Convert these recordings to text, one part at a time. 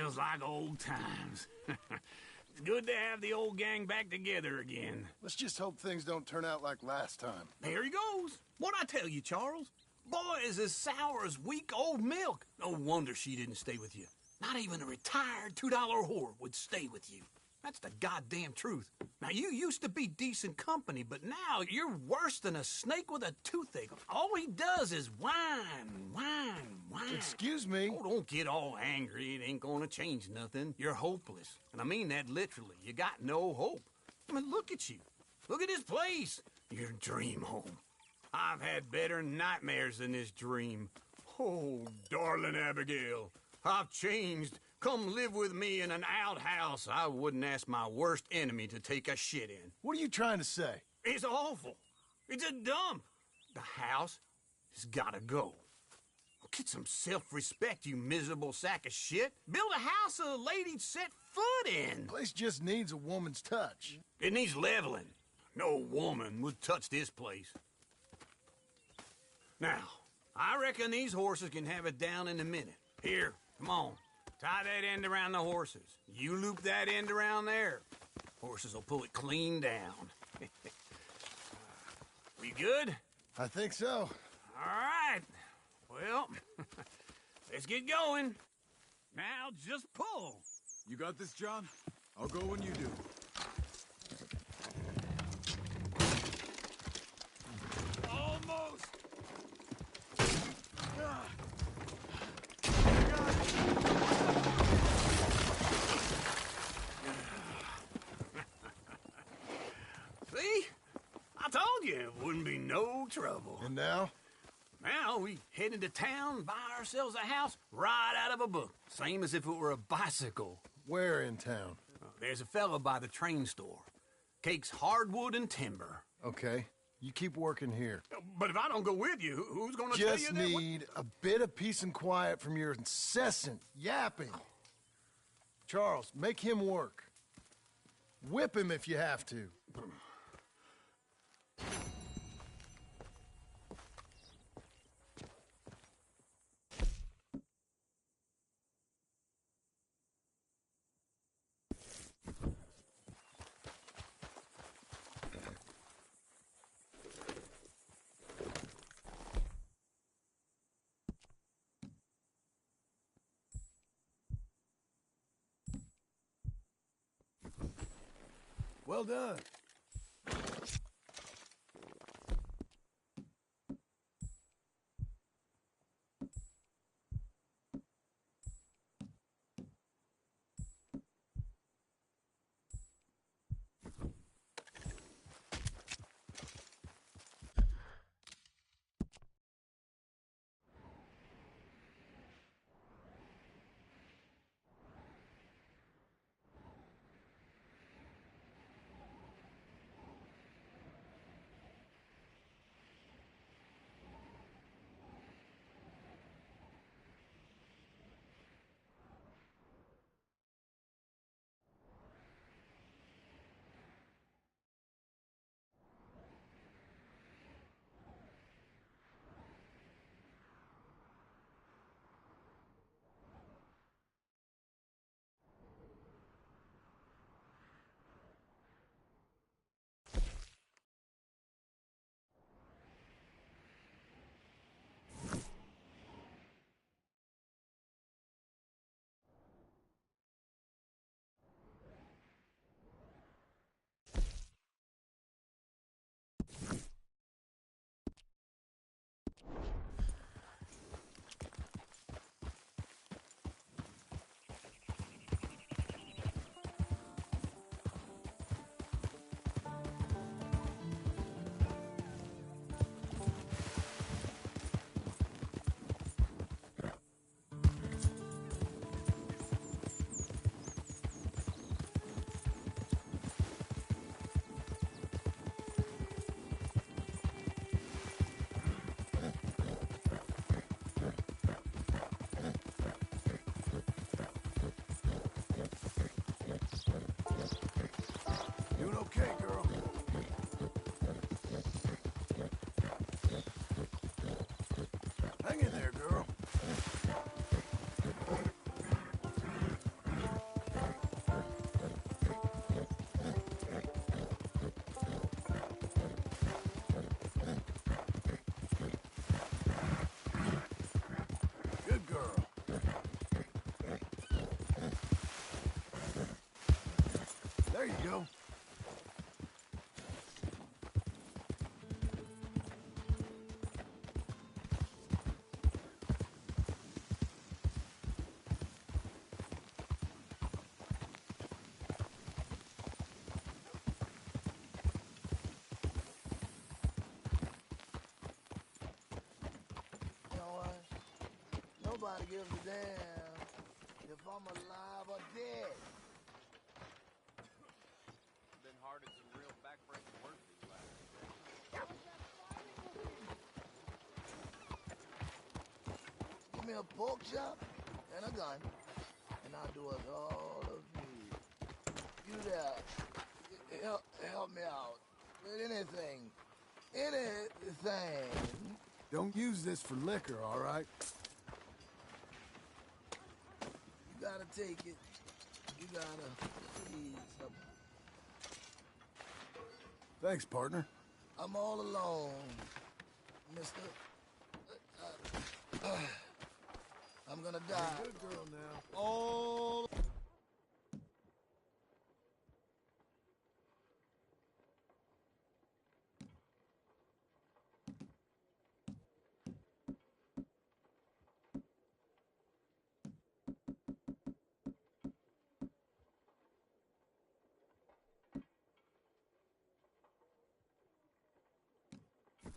Feels like old times. It's good to have the old gang back together again. Let's just hope things don't turn out like last time. There he goes. What'd I tell you, Charles? Boy is as sour as week-old milk. No wonder she didn't stay with you. Not even a retired $2 whore would stay with you. That's the goddamn truth. Now, you used to be decent company, but now you're worse than a snake with a toothache. All he does is whine. Excuse me? Oh, don't get all angry. It ain't gonna change nothing. You're hopeless. And I mean that literally. You got no hope. I mean, look at you. Look at this place. Your dream home. I've had better nightmares than this dream. Oh, darling Abigail, I've changed. Come live with me in an outhouse I wouldn't ask my worst enemy to take a shit in. What are you trying to say? It's awful. It's a dump. The house has gotta go. Get some self-respect, you miserable sack of shit. Build a house a lady'd set foot in. The place just needs a woman's touch. It needs leveling. No woman would touch this place. Now, I reckon these horses can have it down in a minute. Here, come on. Tie that end around the horses. You loop that end around there. Horses will pull it clean down. We good? I think so. All right. Well, let's get going. Now just pull. You got this, John? I'll go when you do. Almost. See? I told you it wouldn't be no trouble. And now? Now we head into town, buy ourselves a house right out of a book. Same as if it were a bicycle. Where in town? There's a fella by the train store. Cakes hardwood and timber. Okay. You keep working here. But if I don't go with you, who's gonna tell you that? Just need a bit of peace and quiet from your incessant yapping. Charles, make him work. Whip him if you have to. Well done. Doing okay, girl. Hang in there, girl. you go. You know what? Nobody gives a damn if I'm alive or dead. Been hard at some real backbreaking work these last few days. Give me a pork chop and a gun, and I'll do us all a feed. You there, help me out with anything. Anything. Don't use this for liquor, all right? You gotta take it. You gotta please. Thanks, partner. I'm all alone, mister. I'm gonna die. Good girl now. All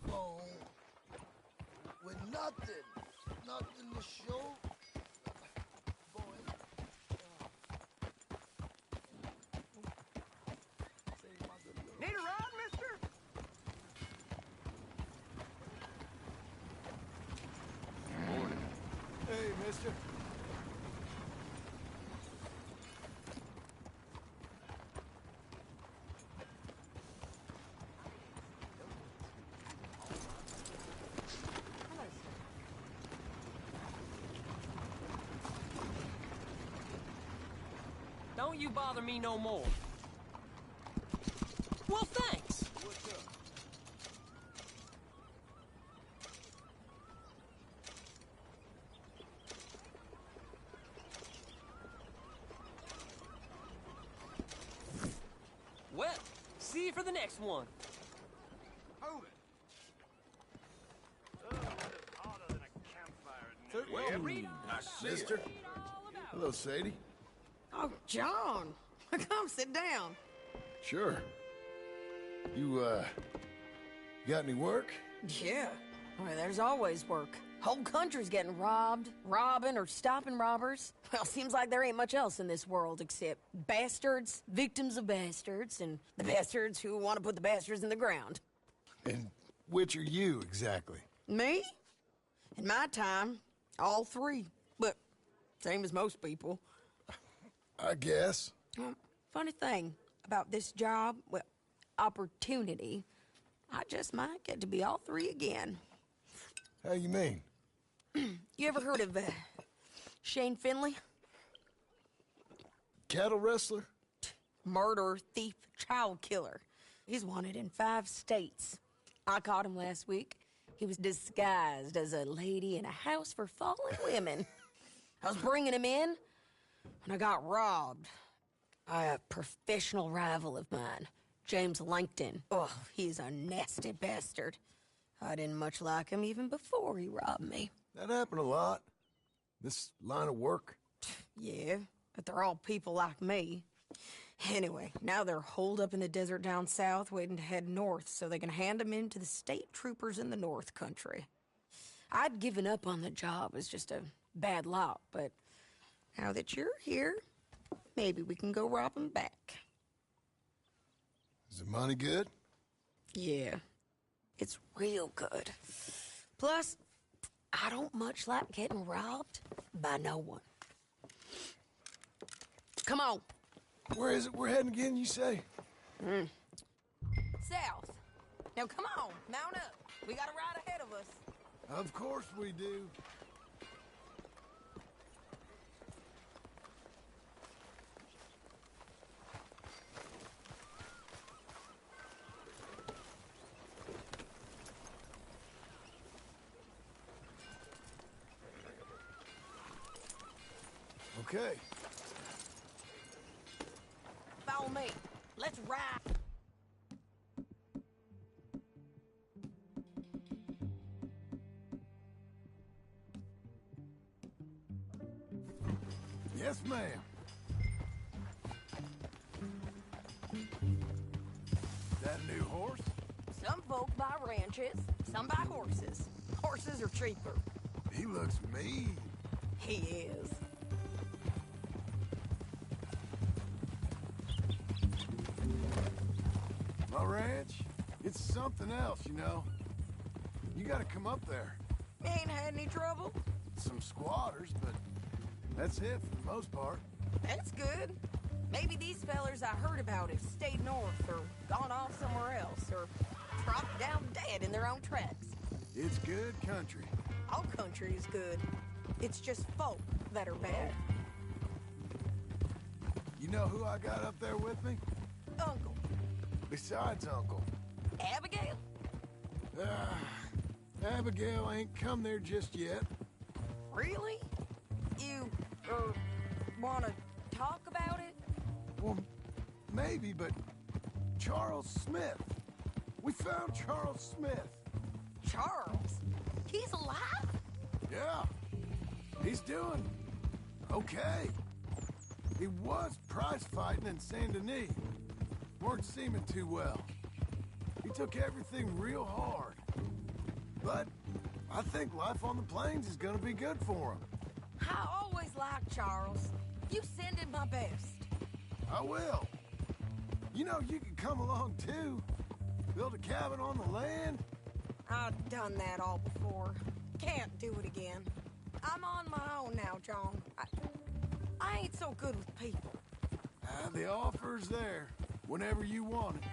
alone with nothing. Nothing to show. Boy. Save my good girl. Need a ride, mister? Hey, mister. Don't you bother me no more. Well, thanks. Well, see you for the next one. Hold it. It's hotter than a campfire at night. Mister. Hello, Sadie. Oh, John, come sit down. Sure. You got any work? Yeah, well, there's always work. Whole country's getting robbed, robbing, or stopping robbers. Well, seems like there ain't much else in this world except bastards, victims of bastards, and the bastards who want to put the bastards in the ground. And which are you, exactly? Me? In my time, all three. But same as most people. I guess. Funny thing about this job, well, opportunity, I just might get to be all three again. How you mean? You ever heard of Shane Finley? Cattle wrestler? Murderer, thief, child killer. He's wanted in 5 states. I caught him last week. He was disguised as a lady in a house for fallen women. I was bringing him in, and I got robbed by a professional rival of mine, James Langton. Oh, he's a nasty bastard. I didn't much like him even before he robbed me. That happened a lot. This line of work. Yeah, but they're all people like me. Anyway, now they're holed up in the desert down south waiting to head north so they can hand them in to the state troopers in the north country. I'd given up on the job as just a bad lot, but now that you're here, maybe we can go rob them back. Is the money good? Yeah, it's real good. Plus, I don't much like getting robbed by no one. Come on. Where is it we're heading again, you say? South. Now come on, mount up. We got a ride ahead of us. Of course we do. Okay. Follow me. Let's ride. Yes, ma'am. That a new horse? Some folk buy ranches, some buy horses. Horses are cheaper. He looks mean. He is. My ranch, it's something else, you know. You gotta come up there. Ain't had any trouble? Some squatters, but that's it for the most part. That's good. Maybe these fellers I heard about have stayed north or gone off somewhere else or dropped down dead in their own tracks. It's good country. All country is good. It's just folk that are bad. You know who I got up there with me? Uncle. Besides Uncle. Abigail? Abigail ain't come there just yet. Really? You, wanna talk about it? Well, maybe, but Charles Smith. We found Charles Smith. Charles? He's alive? Yeah. He's doing okay. He was prize fighting in Saint Denis. Weren't seeming too well. He took everything real hard. But I think life on the plains is gonna be good for him. I always liked Charles. You send him my best. I will. You know, you can come along too. Build a cabin on the land. I've done that all before. Can't do it again. I'm on my own now, John. I ain't so good with people. The offer's there whenever you want it.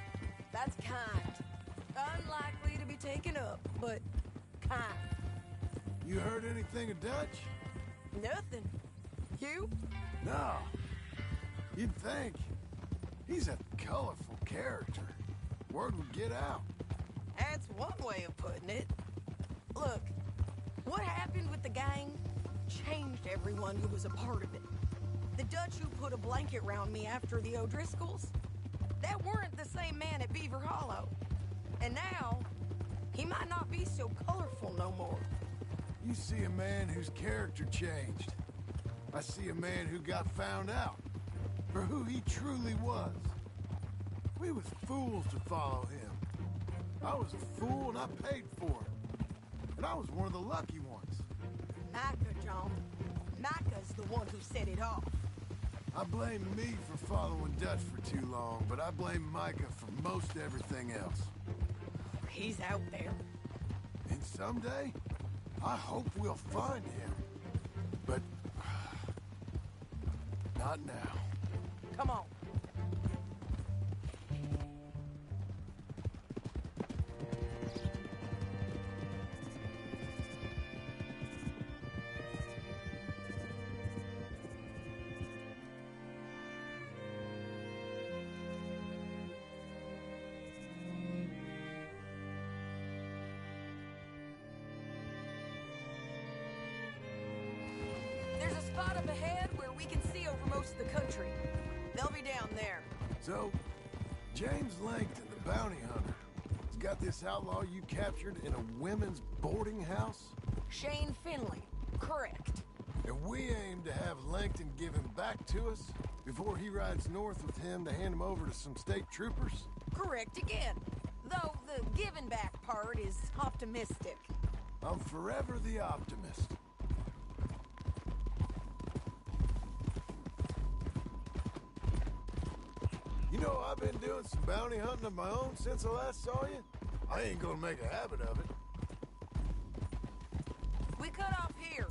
That's kind. Unlikely to be taken up, but kind. You heard anything of Dutch? Nothing. You? No. You'd think. He's a colorful character. Word would get out. That's one way of putting it. Look, what happened with the gang changed everyone who was a part of it. The Dutch who put a blanket round me after the O'Driscolls, that weren't the same man at Beaver Hollow. And now, he might not be so colorful no more. You see a man whose character changed. I see a man who got found out for who he truly was. We was fools to follow him. I was a fool and I paid for it. And I was one of the lucky ones. Micah, John. Micah's the one who set it off. I blame me for following Dutch for too long, but I blame Micah for most everything else. He's out there. And someday, I hope we'll find him. But not now. Come on. There's a spot up ahead where we can see over most of the country. They'll be down there. So, James Langton, the bounty hunter, has got this outlaw you captured in a women's boarding house? Shane Finley. Correct. And we aim to have Langton give him back to us before he rides north with him to hand him over to some state troopers? Correct again. Though the giving back part is optimistic. I'm forever the optimist. You know, I've been doing some bounty hunting of my own since I last saw you. I ain't gonna make a habit of it. We cut off here.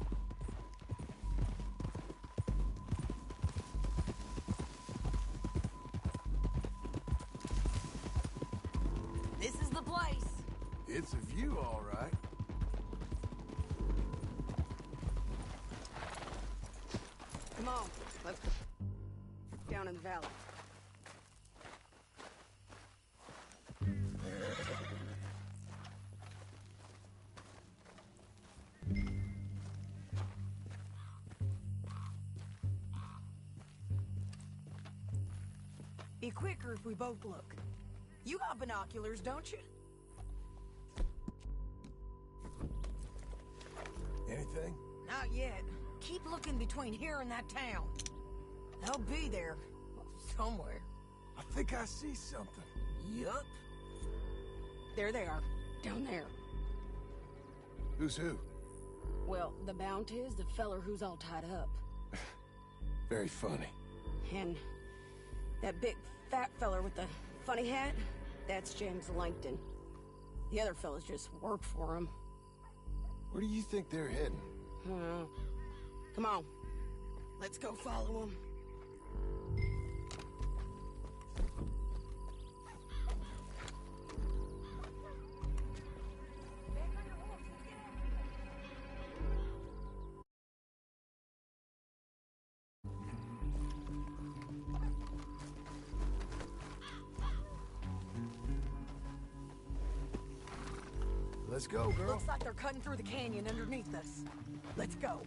This is the place. It's a view, all right. Come on, let's go. Down in the valley. Be quicker if we both look. You got binoculars, don't you? Anything? Not yet. Keep looking between here and that town. They'll be there. Somewhere. I think I see something. Yup. There they are. Down there. Who's who? Well, the Bounty is the feller who's all tied up. Very funny. And that big fat feller with the funny hat, that's James Langton. The other fellas just work for him. Where do you think they're heading? Come on. Let's go follow him. Let's go, girl. Looks like they're cutting through the canyon underneath us. Let's go.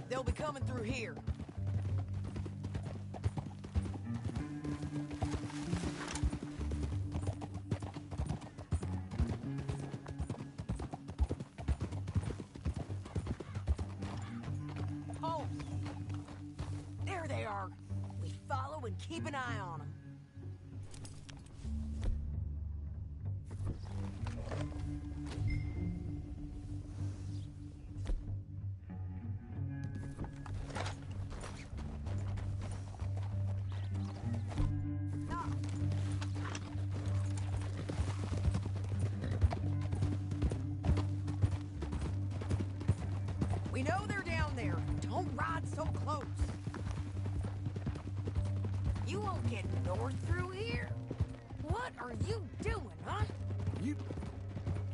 They'll be coming through here. Oh, there they are. We follow and keep an eye on them. We know they're down there. Don't ride so close. You won't get north through here? What are you doing, huh? You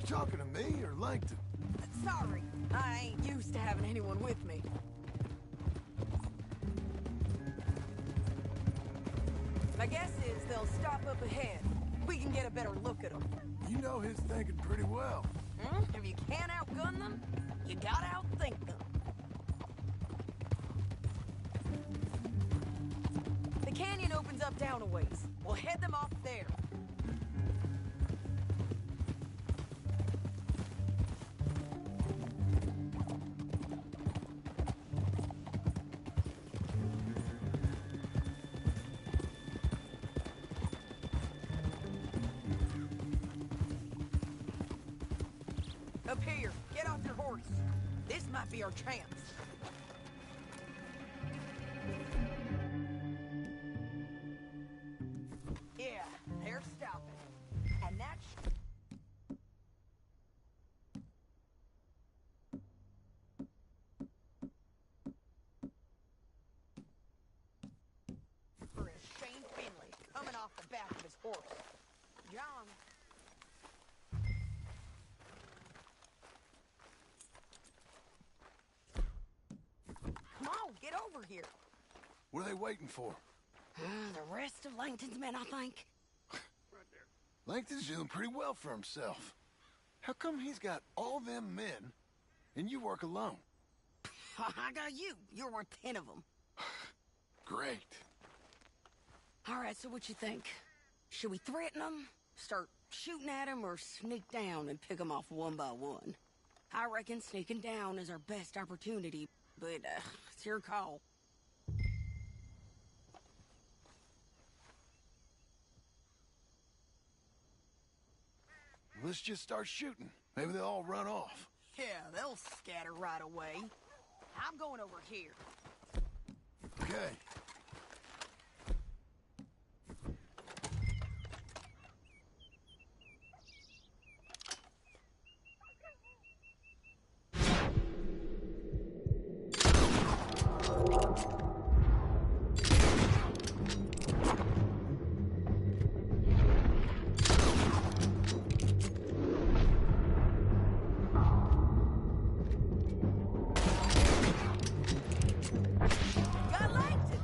talking to me or Langton? Sorry, I ain't used to having anyone with me. My guess is they'll stop up ahead. We can get a better look at them. You know his thinking pretty well. If you can't outgun them, you gotta outthink them. The canyon opens up down a ways. We'll head them off there. Up here, get off your horse. This might be our chance. Yeah, they're stopping. And that's... for a Shane Finley coming off the back of his horse. John... Come on, get over here. What are they waiting for? The rest of Langton's men, I think. Langton's doing pretty well for himself. How come he's got all them men and you work alone? I got you. You're worth 10 of them. Great. All right, so what you think? Should we threaten them, start shooting at them, or sneak down and pick them off one by one? I reckon sneaking down is our best opportunity, but it's your call. Let's just start shooting. Maybe they'll all run off. Yeah, they'll scatter right away. I'm going over here. Okay. Got Langton!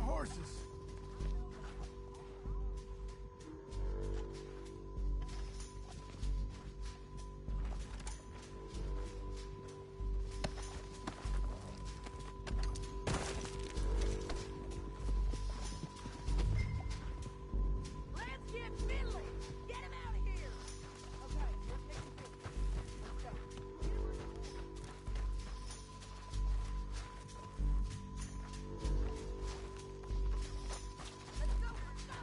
horses. Let's get fiddly! Get him out of here! Okay, you're taking fiddly. Let's go. Let's go, let's go!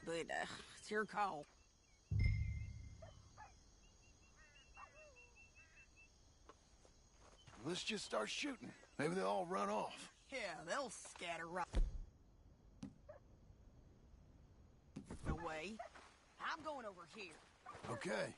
But, it's your call. Let's just start shooting. Maybe they'll all run off. Yeah, they'll scatter right away. I'm going over here. Okay.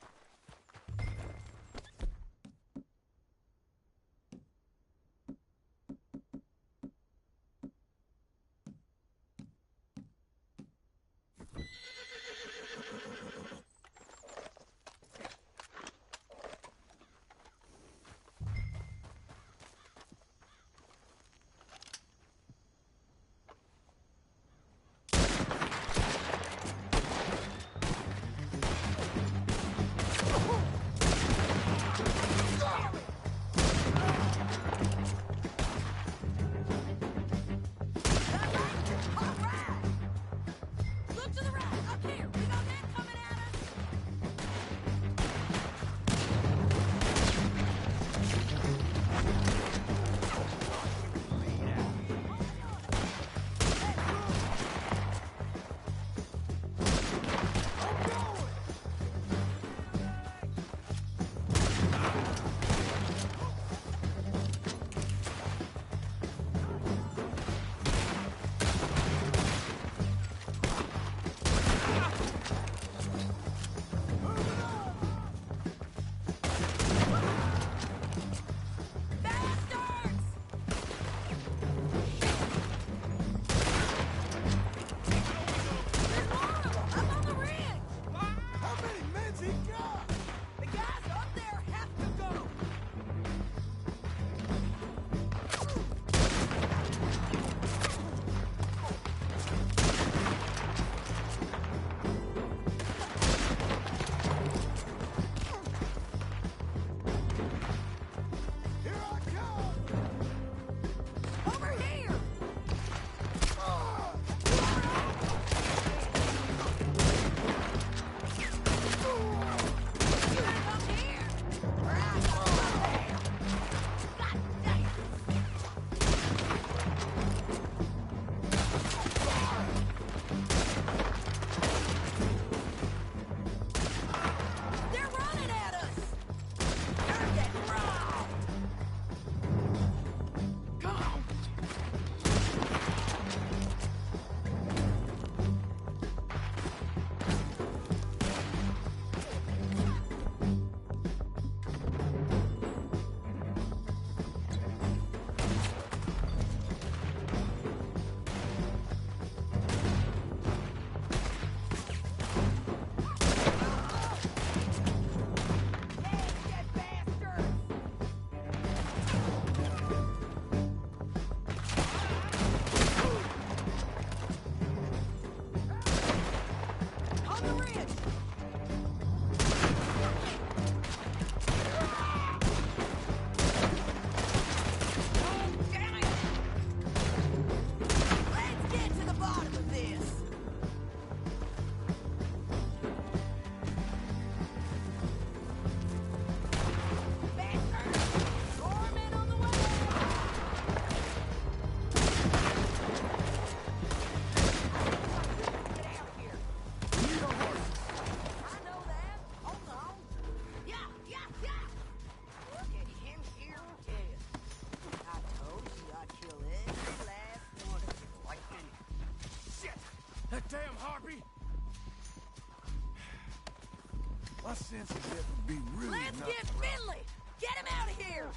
sense as it would be rude Let's not get to run. Finley! Get him out of here!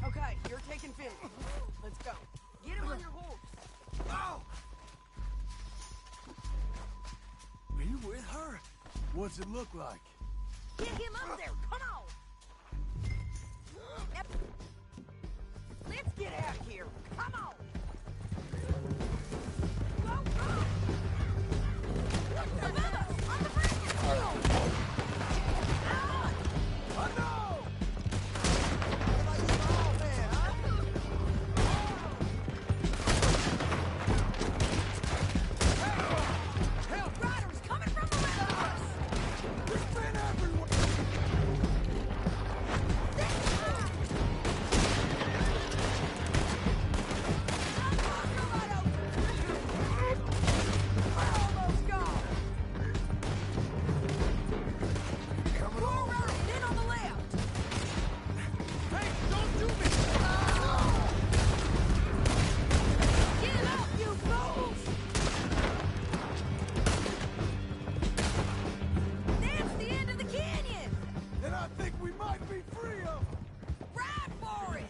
Okay, you're taking Finley. Let's go. Get him on your horse. Oh! Are you with her? What's it look like? Get him up there. Come on. Yep. Let's get out of here. Come on. Go, go. Above us, on the bridge. I know! Help! Riders coming from around us. There's been everywhere! Coming over! Hey, don't do me! And I think we might be free of them! Ride for it!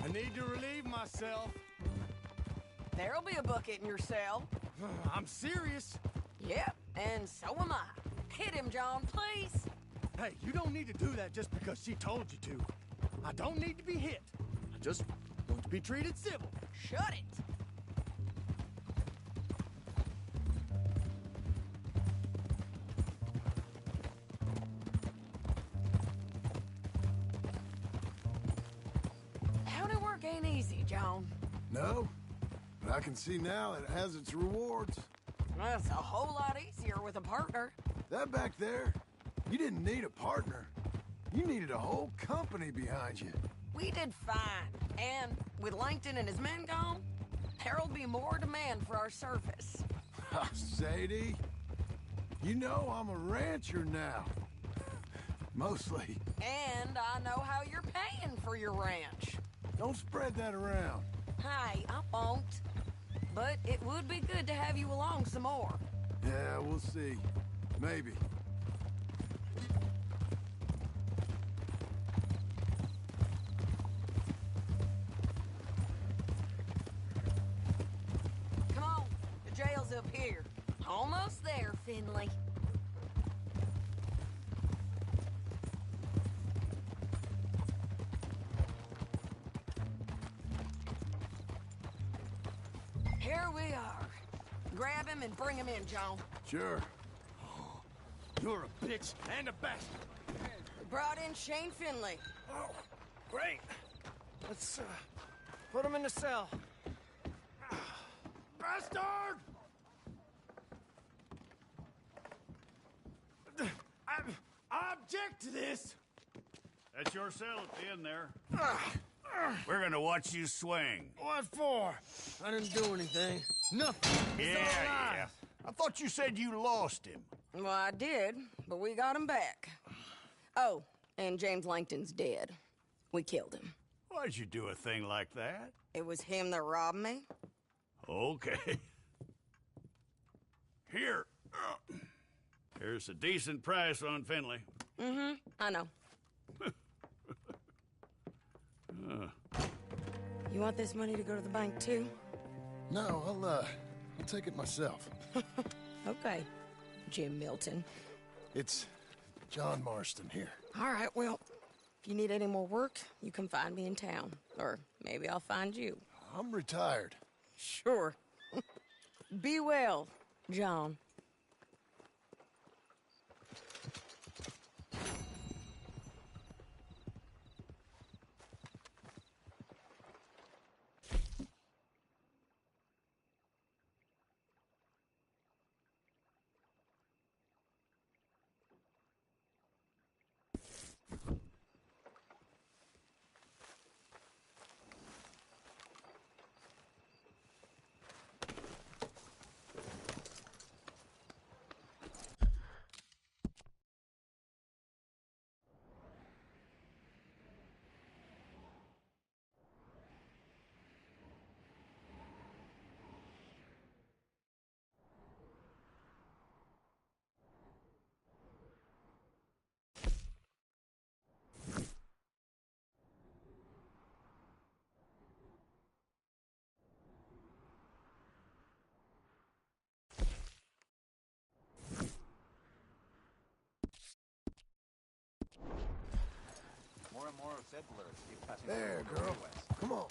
I need to relieve myself. There'll be a bucket in your cell. I'm serious. Yep, and so am I. Hit him, John, please. Hey, you don't need to do that just because she told you to. I don't need to be hit. I just want to be treated civil. Shut it. Howdy work ain't easy, John. No, but I can see now it has its rewards. That's a whole lot easier with a partner. That back there, you didn't need a partner. You needed a whole company behind you. We did fine. And with Langton and his men gone, there'll be more demand for our service. Sadie, you know I'm a rancher now. Mostly. And I know how you're paying for your ranch. Don't spread that around. Hey, I won't. But it would be good to have you along some more. Yeah, we'll see. Maybe. Come on, the jail's up here. Almost there, Finley. Here we are. Grab him and bring him in, John. Sure. You're a bitch and a bastard. We brought in Shane Finley. Oh, great. Let's, put him in the cell. Bastard! I object to this. That's your cell at the end there. We're gonna watch you swing. What for? I didn't do anything. Nothing. It's all Yeah. lies. I thought you said you lost him. Well, I did, but we got him back. Oh, and James Langton's dead. We killed him. Why'd you do a thing like that? It was him that robbed me. Okay. Here. Here's a decent price on Finley. Mm-hmm, I know. You want this money to go to the bank, too? No, I'll take it myself. Okay, Jim Milton. It's John Marston here. All right, well, if you need any more work, you can find me in town. Or maybe I'll find you. I'm retired. Sure. Be well, John. There, girl. Come on.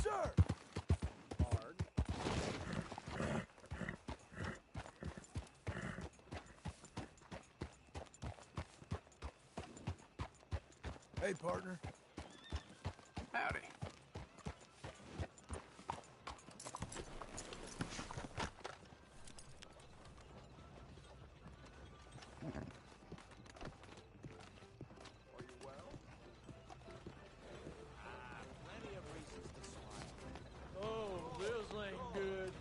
Sir! Hey, partner. Howdy. Oh, this ain't good.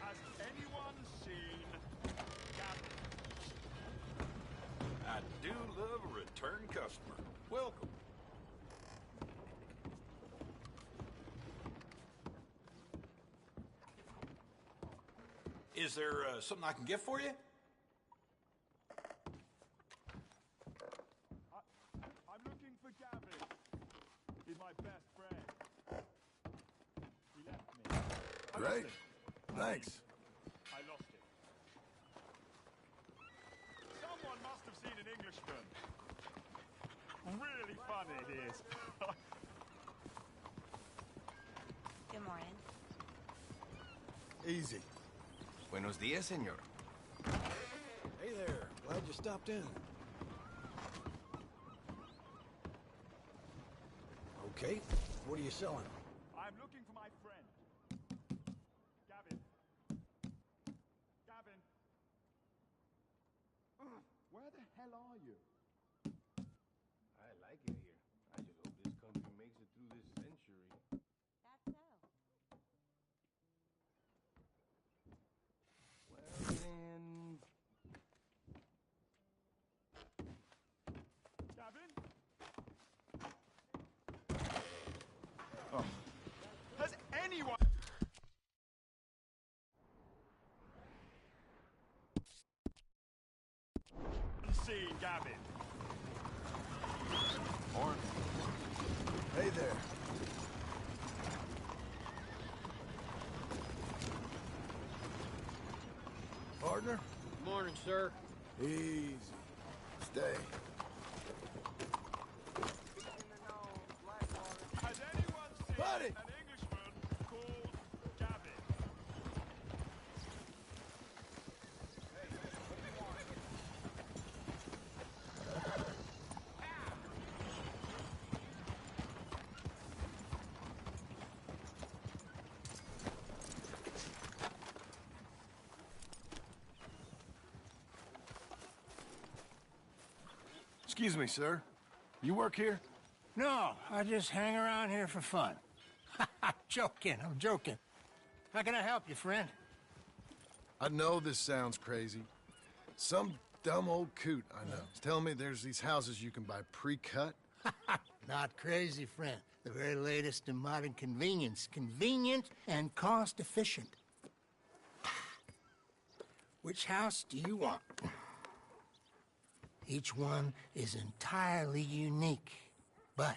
Has anyone seen Gavin? I do love a return customer. Welcome. Is there something I can get for you? I'm looking for Gavin. He's my best friend. He left me. Great. Thanks. I lost him. Someone must have seen an Englishman. Really funny it is. Good morning. Easy. Buenos días, señor. Hey there. Glad you stopped in. Okay. What are you selling? I'm looking for my friend. Gavin. Gavin. Where the hell are you? I like it here. I just hope this country makes it through this century. That's so. Well, then... Gavin? Oh. Has anyone seen Gavin? Horn. Hey there. Partner? Morning, sir. Easy. Stay. Has anyone seen Buddy! an Englishman called Gavin? Excuse me, sir. You work here? No, I just hang around here for fun. I'm joking. How can I help you, friend? I know this sounds crazy. Some dumb old coot I know is telling me there's these houses you can buy pre-cut. Not crazy, friend. The very latest in modern convenience. Convenient and cost efficient. Which house do you want? Each one is entirely unique, but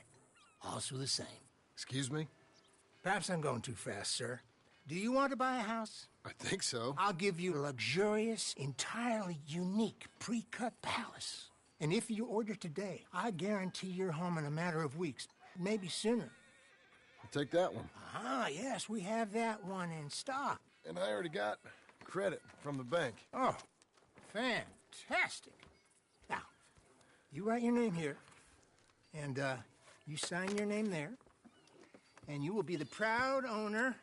also the same. Excuse me? Perhaps I'm going too fast, sir. Do you want to buy a house? I think so. I'll give you a luxurious, entirely unique pre-cut palace. And if you order today, I guarantee you're home in a matter of weeks, maybe sooner. I'll take that one. Ah, yes, we have that one in stock. And I already got credit from the bank. Oh, fantastic. Now, you write your name here, and you sign your name there, and you will be the proud owner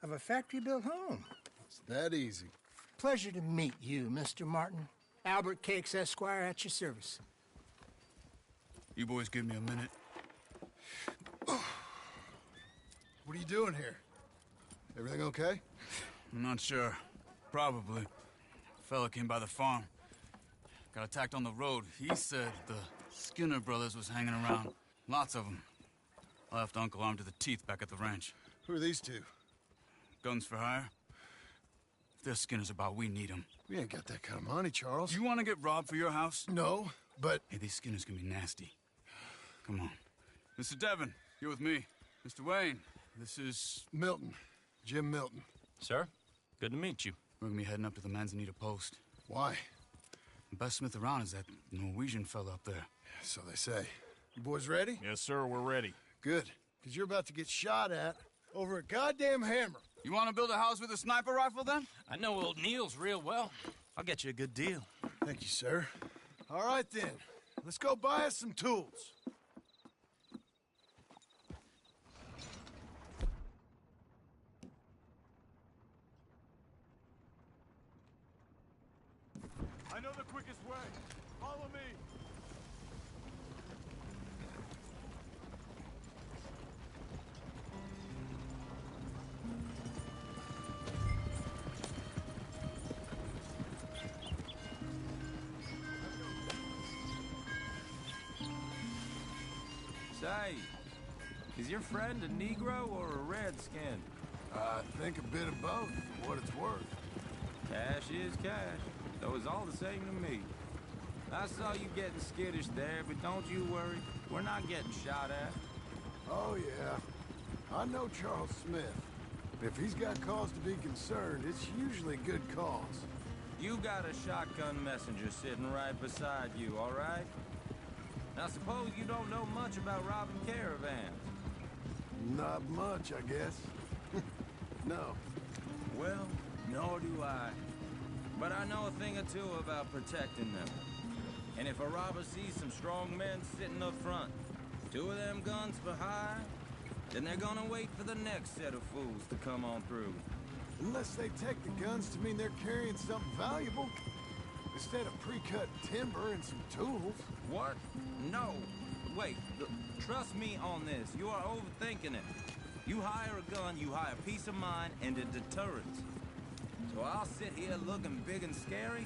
of a factory-built home. It's that easy. Pleasure to meet you, Mr. Martin. Albert Cakes, Esquire, at your service. You boys give me a minute. What are you doing here? Everything okay? I'm not sure. Probably. Fella came by the farm. Got attacked on the road. He said the Skinner brothers was hanging around. Lots of them. I left Uncle armed to the teeth back at the ranch. Who are these two? Guns for hire? If their skin is about, we need them. We ain't got that kind of money, Charles. You want to get robbed for your house? No, but... Hey, these skinners can be nasty. Come on. Mr. Devon, you're with me. Mr. Wayne, this is... Milton. Jim Milton. Sir, good to meet you. We're gonna be heading up to the Manzanita Post. Why? The best smith around is that Norwegian fella up there. So they say. You boys ready? Yes, sir, we're ready. Good. Because you're about to get shot at over a goddamn hammer. You want to build a house with a sniper rifle, then? I know old Neil's real well. I'll get you a good deal. Thank you, sir. All right, then. Let's go buy us some tools. I know the quickest way. Follow me. Say, is your friend a Negro or a Redskin? I think a bit of both, for what it's worth. Cash is cash, though it's all the same to me. I saw you getting skittish there, but don't you worry. We're not getting shot at. Oh, yeah. I know Charles Smith. If he's got cause to be concerned, it's usually good cause. You got a shotgun messenger sitting right beside you, all right? Now, suppose you don't know much about robbing caravans. Not much, I guess. No. Well, nor do I. But I know a thing or two about protecting them. And if a robber sees some strong men sitting up front, 2 of them guns for hire, then they're gonna wait for the next set of fools to come on through. Unless they take the guns to mean they're carrying something valuable. Instead of pre-cut timber and some tools. What? No. Wait, trust me on this. You are overthinking it. You hire a gun, you hire peace of mind and a deterrent. So I'll sit here looking big and scary,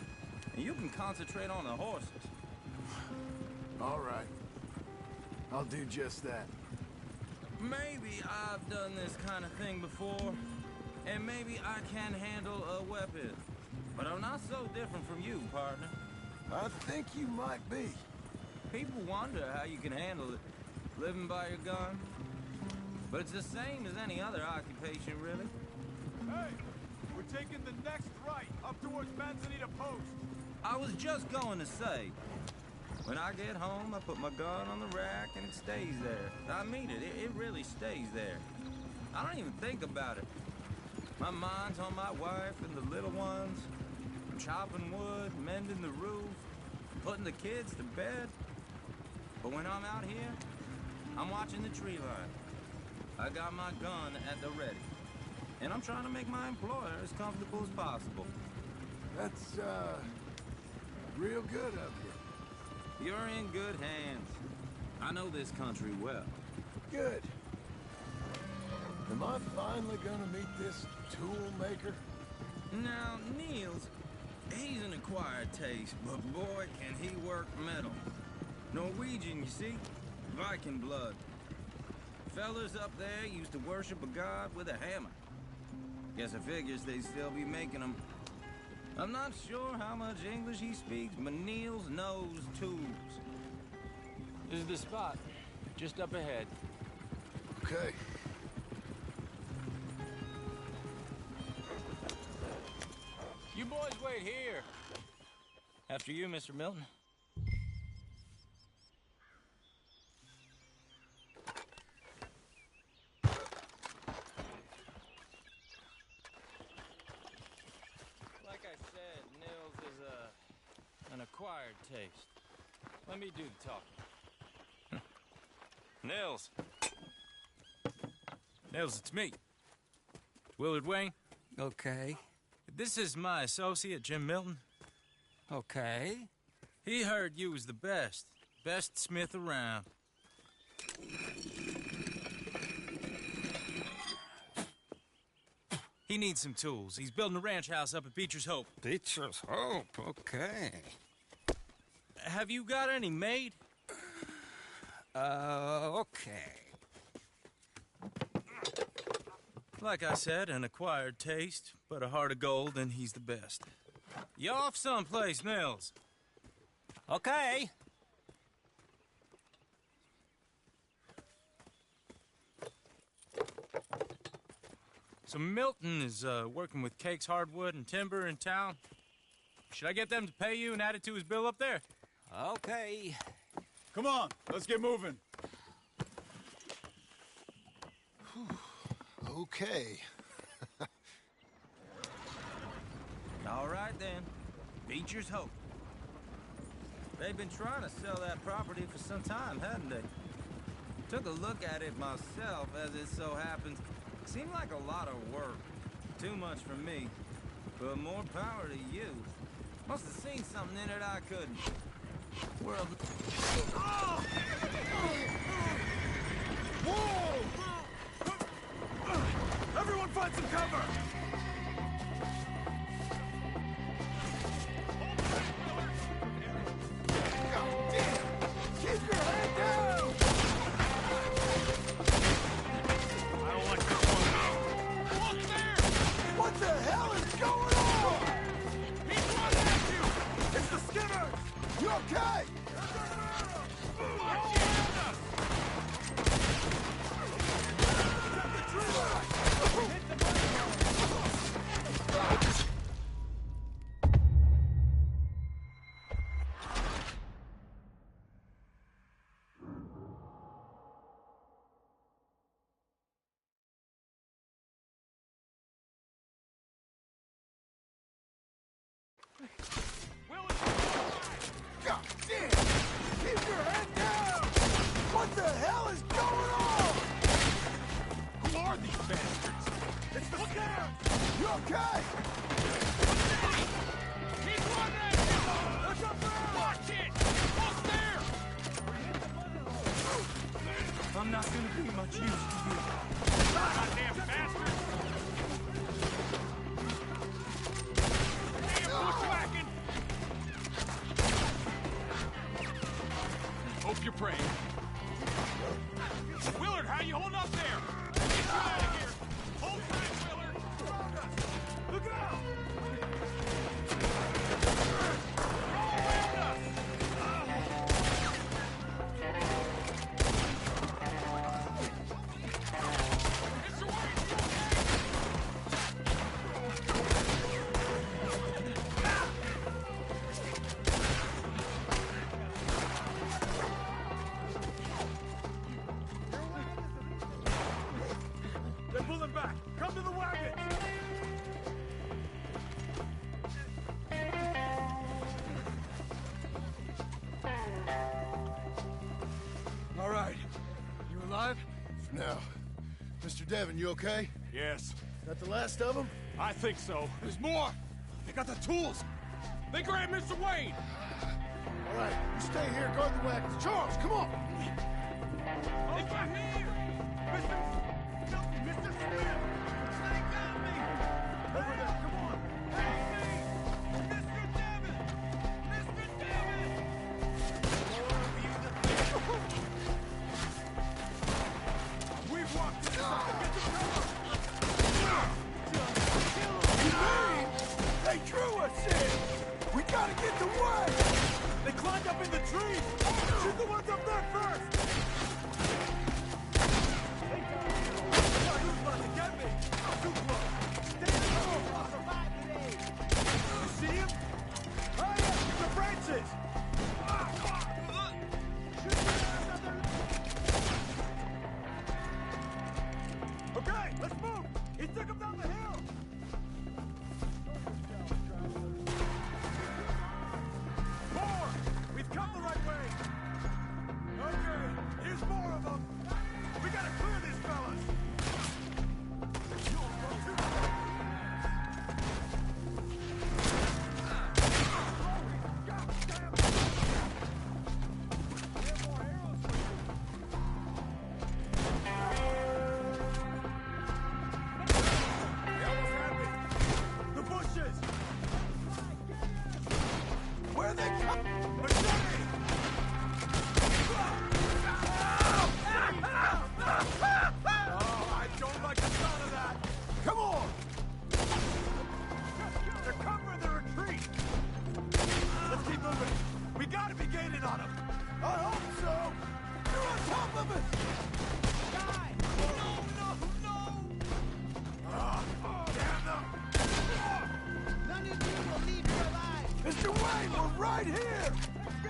and you can concentrate on the horses. All right. I'll do just that. Maybe I've done this kind of thing before, and maybe I can handle a weapon. But I'm not so different from you, partner. I think you might be. People wonder how you can handle it, living by your gun. But it's the same as any other occupation, really. Hey, we're taking the next right up towards Manzanita Post. I was just going to say, when I get home, I put my gun on the rack and it stays there. I mean it, it really stays there. I don't even think about it. My mind's on my wife and the little ones. I'm chopping wood, mending the roof, putting the kids to bed. But when I'm out here, I'm watching the tree line. I got my gun at the ready. And I'm trying to make my employer as comfortable as possible. That's, real good of you. You're in good hands. I know this country well. Good. Am I finally gonna meet this tool maker? Now, Niels, he's an acquired taste, but boy, can he work metal. Norwegian, you see? Viking blood. Fellas up there used to worship a god with a hammer. Guess I figures they'd still be making them. I'm not sure how much English he speaks, but Niels knows tools. This is the spot, just up ahead. Okay. You boys wait here. After you, Mr. Milton. Like I said, Nils is an acquired taste. Let me do the talking. Nils. Nils, it's me. Willard Wayne. Okay. This is my associate, Jim Milton. Okay. He heard you was the best smith around. He needs some tools. He's building a ranch house up at Beecher's Hope. Beecher's Hope, okay. Have you got any made? Okay. Like I said, an acquired taste, but a heart of gold, and he's the best. You off someplace, Mills? Okay. So Milton is working with Cake's Hardwood and Timber in town. Should I get them to pay you and add it to his bill up there? Okay. Come on, let's get moving. Okay. All right, then. Beecher's hope. They've been trying to sell that property for some time, hadn't they? Took a look at it myself, as it so happens. Seemed like a lot of work. Too much for me. But more power to you. Must have seen something in it I couldn't. Well, Whoa! Everyone find some cover! keep your head down! I don't like this one. Look there! What the hell is going on? He's running at you! It's the Skimmers! You okay? God damn! Keep your head down! What the hell is going on? Who are these bastards? It's the Skimmers! You okay? He's running at you! Watch out there! Watch it! Look there! I'm not gonna be much use to you. Goddamn bastard! Damn bushwhacking! Hope you're praying. Willard, how you holding up there? Get you out of here! Hold tight, Willard! Look out! All around us! Mr. Wayne, you They're pulling back! Come to the wagons! All right. You alive? For now. Mr. Devon, you okay? Yes, That the last of them? I think so. There's more! They got the tools! They grabbed Mr. Wayne! All right, you stay here, guard the wagons. Charles, come on! They got here! Mr. Smith! They got me! Over there, come on! Help me! Mr. Devon! Mr. Devon! We've walked this side! Get the cover! You mean they drew us in? We gotta get the way! They climbed up in the trees! Shoot the ones up there first! Who's about to get me? Too close! Stay low! You see him? Oh yeah, the branches! Okay, let's move! He took him down the hill! More! We've come the right way! Okay, here's more of them! We gotta clear these fellas! I hope so! You're on top of it! Die! No, no, no! Damn them! None of you will leave here alive! Mr. Wayne, we're right here! Let's go!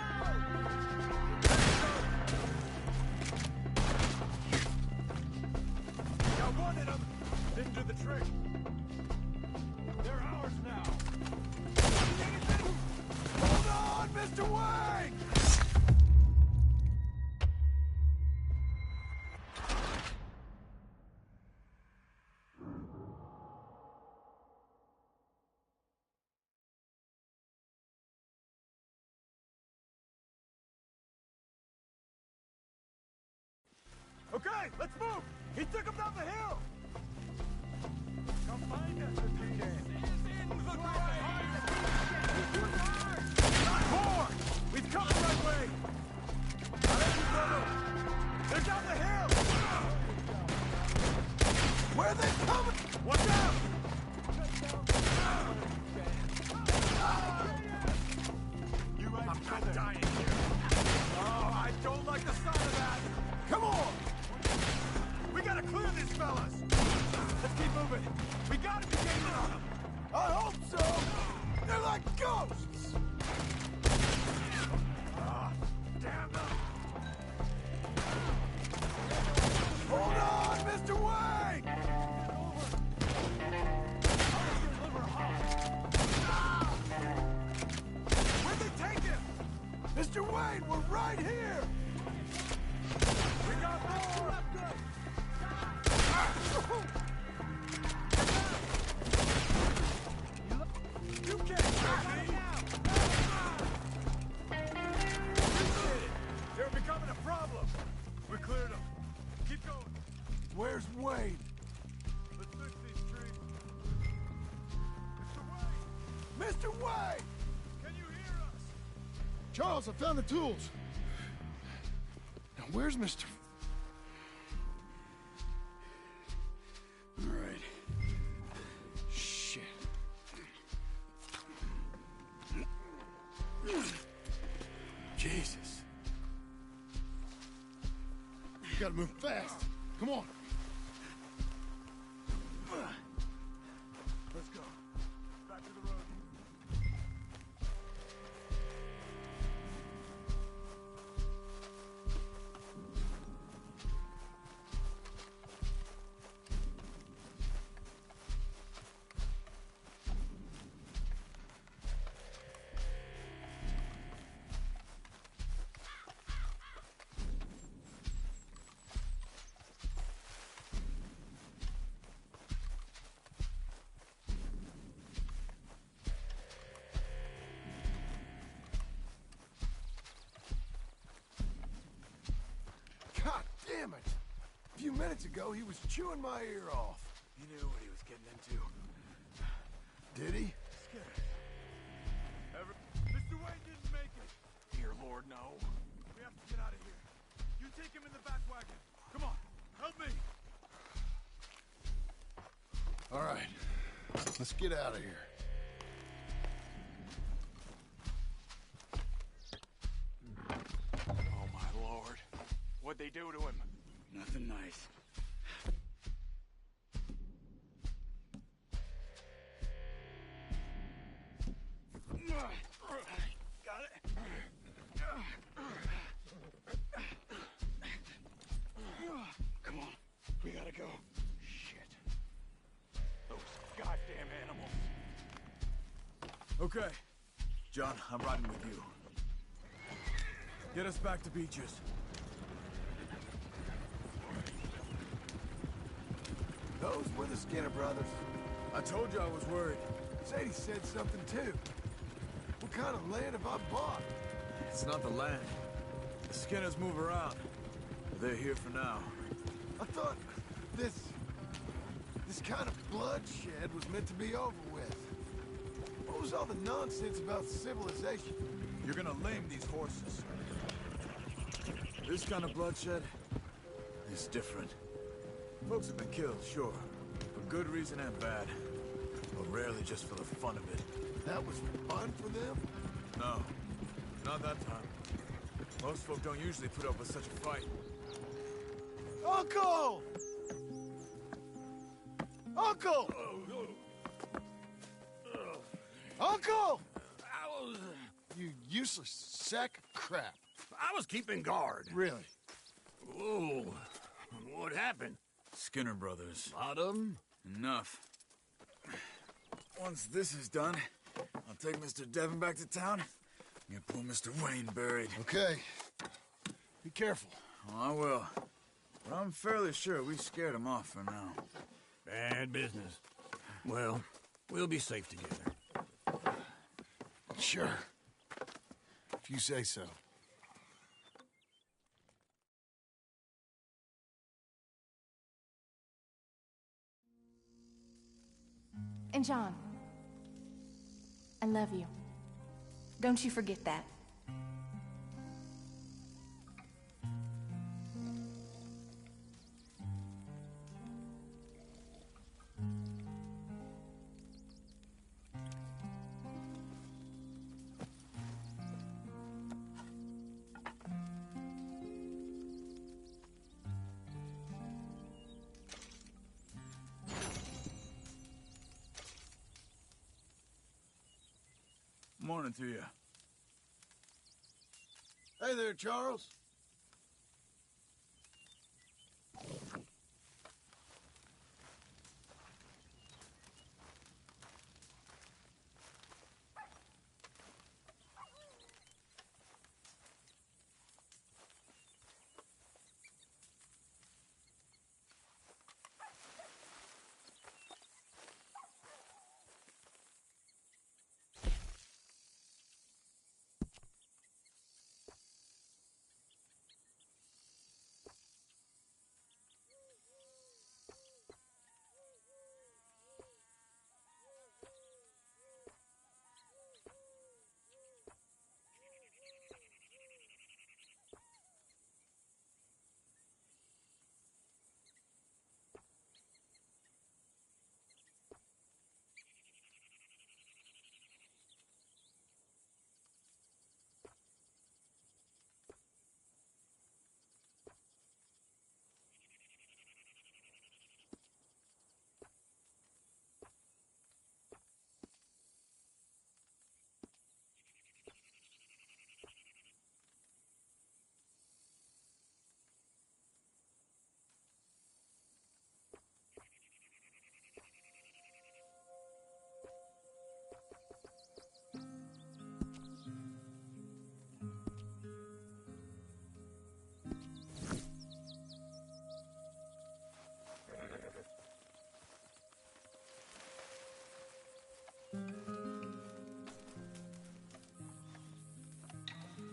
Got one in them. Didn't do the trick. They're ours now. Hold on, Mr. Wayne! Okay, let's move. He took him down the hill. Come find us if you can. Not more! We've come the right way! Not every brother! They're down the hill! Where are they coming? Watch out! You right I'm not dying here. Oh, I don't like the sound of that! Come on! We gotta clear these fellas! Let's keep moving. We gotta be getting on them! I hope so! They're like ghosts! Damn them! Hold on, Mr. Wayne! Where'd they take him? Mr. Wayne, we're right here! We got more! You can't take me! We did it! They were becoming a problem! We cleared them. Keep going. Where's Wayne? Let's fix these trees. Mr. Wayne! Mr. Wayne! Can you hear us? Charles, I found the tools. Now, where's Mr. All right. Shit. Jesus. You gotta move fast. Come on. Let's go. Back to the road. God damn it! A few minutes ago, he was chewing my ear off. He knew what he was getting into. Did he? Mr. Wayne didn't make it. Dear Lord, no. We have to get out of here. You take him in the back wagon. Come on, help me. All right. Let's get out of here. Oh, my Lord. What'd they do to him? Nothing nice. Got it? Come on. We gotta go. Shit. Those goddamn animals. Okay. John, I'm riding with you. Get us back to Beaches. Those were the Skinner brothers. I told you I was worried. Sadie said something too. What kind of land have I bought? It's not the land. The Skinners move around. They're here for now. I thought this kind of bloodshed was meant to be over with. What was all the nonsense about civilization? You're gonna lame these horses. This kind of bloodshed is different. Folks have been killed, sure. For good reason and bad. But rarely just for the fun of it. That was fun for them? No. Not that time. Most folk don't usually put up with such a fight. Uncle! Uncle! Uncle! You useless sack of crap. I was keeping guard. Really? Whoa. What happened? Skinner brothers. Lot of them? Enough. Once this is done, I'll take Mr. Devon back to town and get poor Mr. Wayne buried. Okay. Be careful. Oh, I will. But I'm fairly sure we scared him off for now. Bad business. Well, we'll be safe together. Sure. If you say so. And John, I love you. Don't you forget that. Morning to you. Hey there, Charles.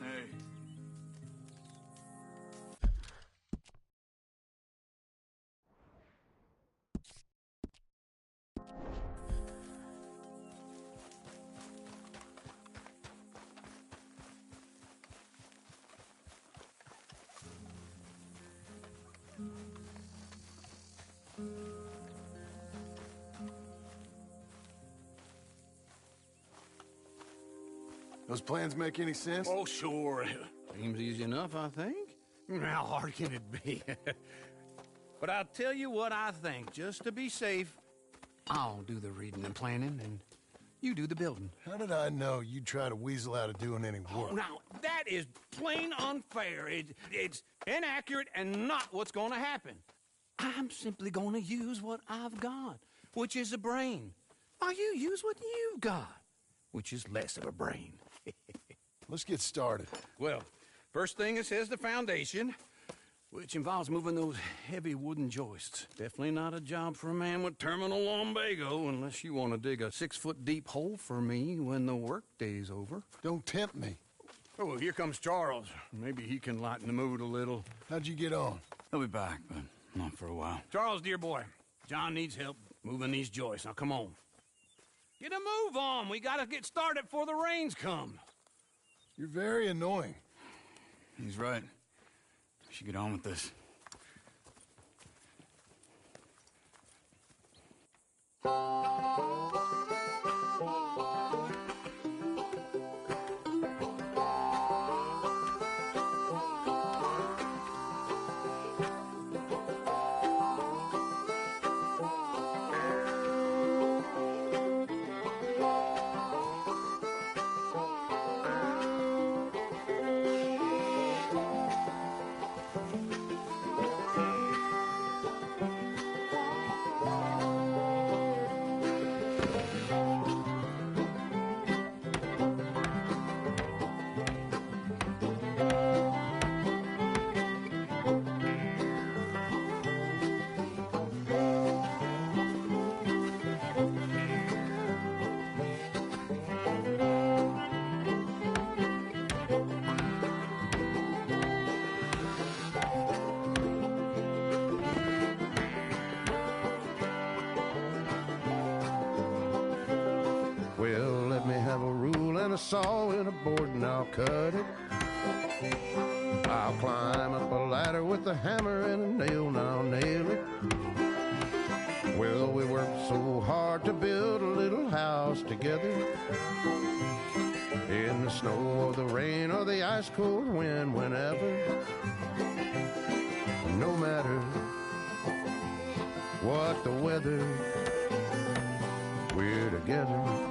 Hey. Those plans make any sense? Oh, sure. Seems easy enough, I think. How hard can it be? But I'll tell you what I think. Just to be safe, I'll do the reading and planning, and you do the building. How did I know you'd try to weasel out of doing any work? Oh, now, that is plain unfair. It's inaccurate and not what's going to happen. I'm simply going to use what I've got, which is a brain. While you use what you've got, which is less of a brain. Let's get started. Well, first thing it says the foundation, which involves moving those heavy wooden joists. Definitely not a job for a man with terminal lumbago, unless you want to dig a 6-foot deep hole for me when the workday's over. Don't tempt me. Oh, here comes Charles. Maybe he can lighten the mood a little. How'd you get on? He'll be back, but not for a while. Charles, dear boy, John needs help moving these joists. Now, come on. Get a move on. We gotta get started before the rains come. You're very annoying. He's right. We should get on with this. me have a rule and a saw and a board and I'll cut it. I'll climb up a ladder with a hammer and a nail and I'll nail it. Well, we worked so hard to build a little house together. In the snow or the rain or the ice cold wind, whenever. No matter what the weather, we're together.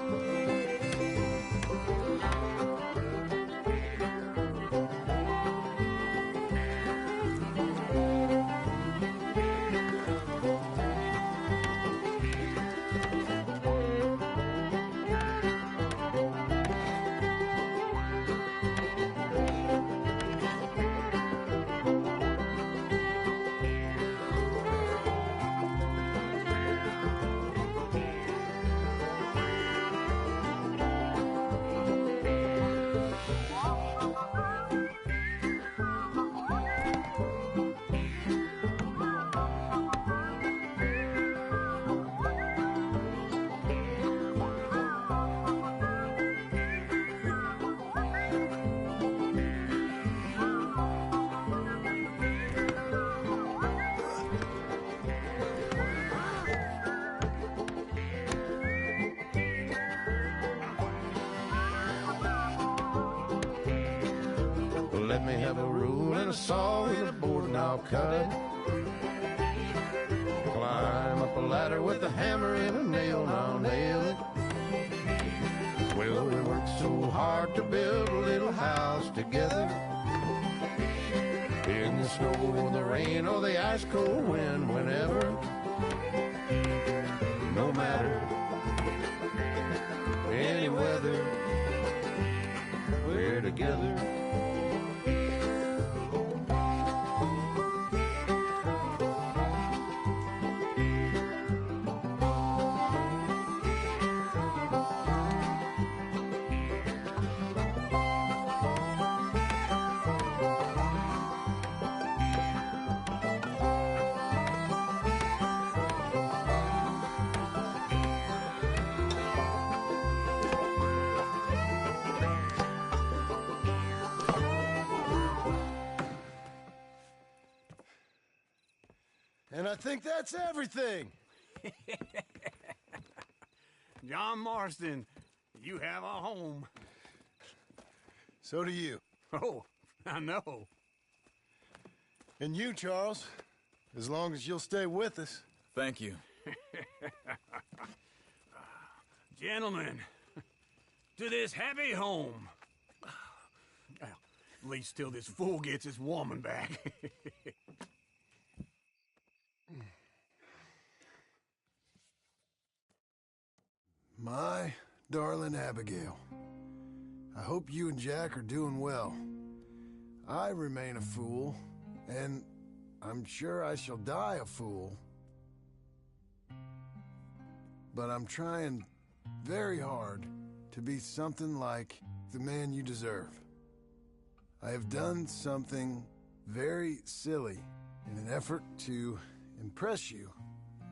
Let me have a rule and a saw and a board and I'll cut it. Climb up a ladder with a hammer and a nail and I'll nail it. Well, we worked so hard to build a little house together. In the snow or the rain or the ice cold wind, whenever. No matter any weather, we're together. And I think that's everything. John Marston, you have a home. So do you. Oh, I know. And you, Charles, as long as you'll stay with us. Thank you. Gentlemen, to this happy home. Well, at least till this fool gets his woman back. My darling Abigail, I hope you and Jack are doing well. I remain a fool, and I'm sure I shall die a fool. But I'm trying very hard to be something like the man you deserve. I have done something very silly in an effort to impress you,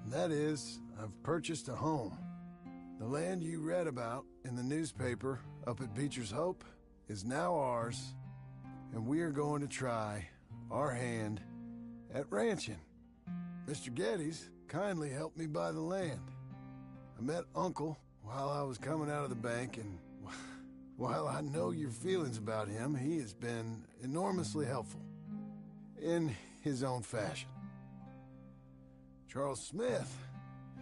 and that is, I've purchased a home. The land you read about in the newspaper up at Beecher's Hope is now ours, and we are going to try our hand at ranching. Mr. Geddes kindly helped me buy the land. I met Uncle while I was coming out of the bank, and while I know your feelings about him, he has been enormously helpful in his own fashion. Charles Smith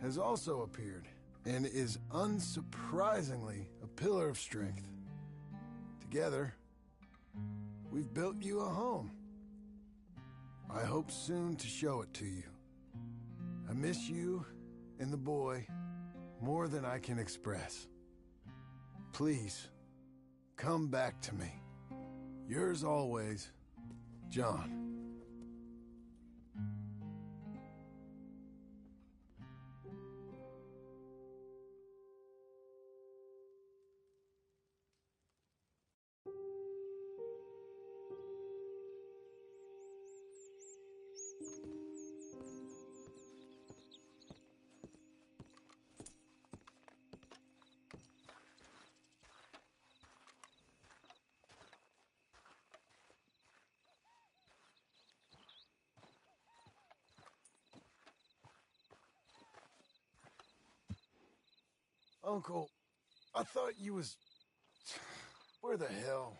has also appeared and is unsurprisingly a pillar of strength. Together, we've built you a home. I hope soon to show it to you. I miss you and the boy more than I can express. Please, come back to me. Yours always, John. Uncle, I thought you was... Where the hell?